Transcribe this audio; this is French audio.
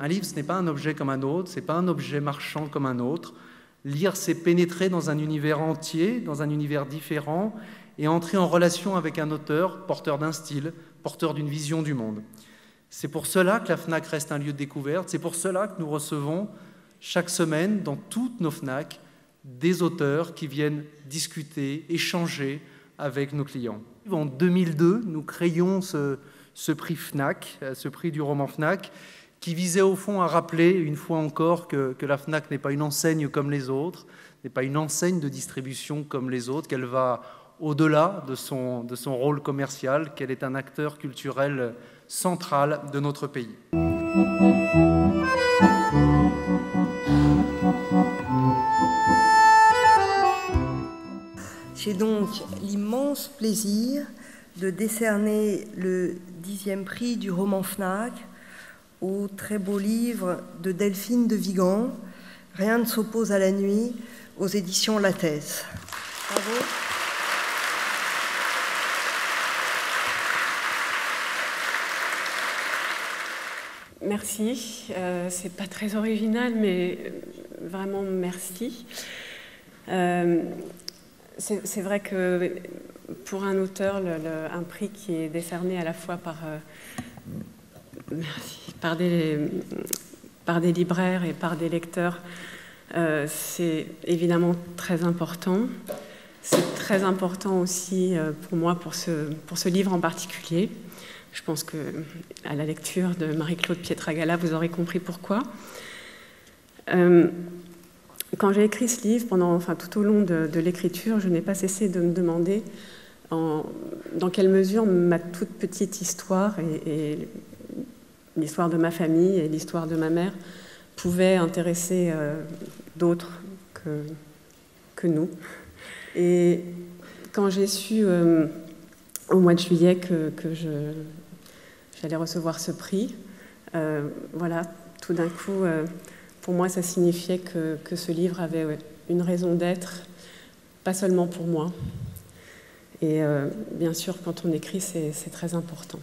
Un livre, ce n'est pas un objet comme un autre, ce n'est pas un objet marchand comme un autre. Lire, c'est pénétrer dans un univers entier, dans un univers différent, et entrer en relation avec un auteur porteur d'un style, porteur d'une vision du monde. C'est pour cela que la FNAC reste un lieu de découverte, c'est pour cela que nous recevons chaque semaine, dans toutes nos FNAC, des auteurs qui viennent discuter, échanger avec nos clients. En 2002, nous créions ce prix FNAC, ce prix du roman FNAC, qui visait au fond à rappeler une fois encore que la FNAC n'est pas une enseigne comme les autres, n'est pas une enseigne de distribution comme les autres, qu'elle va au-delà de son rôle commercial, qu'elle est un acteur culturel central de notre pays. J'ai donc l'immense plaisir de décerner le 10e prix du roman FNAC au très beau livre de Delphine de Vigan, Rien ne s'oppose à la nuit, aux éditions Lattès. Bravo. Merci. C'est pas très original, mais vraiment merci. C'est vrai que pour un auteur, un prix qui est décerné à la fois par des libraires et par des lecteurs, c'est évidemment très important. C'est très important aussi pour moi, pour ce livre en particulier. Je pense qu'à la lecture de Marie-Claude Pietragala, vous aurez compris pourquoi. Quand j'ai écrit ce livre, tout au long de l'écriture, je n'ai pas cessé de me demander dans quelle mesure ma toute petite histoire et l'histoire de ma famille et l'histoire de ma mère pouvaient intéresser d'autres que nous. Et quand j'ai su au mois de juillet que j'allais recevoir ce prix, voilà, tout d'un coup, pour moi, ça signifiait que ce livre avait une raison d'être, pas seulement pour moi. Et bien sûr, quand on écrit, c'est très important.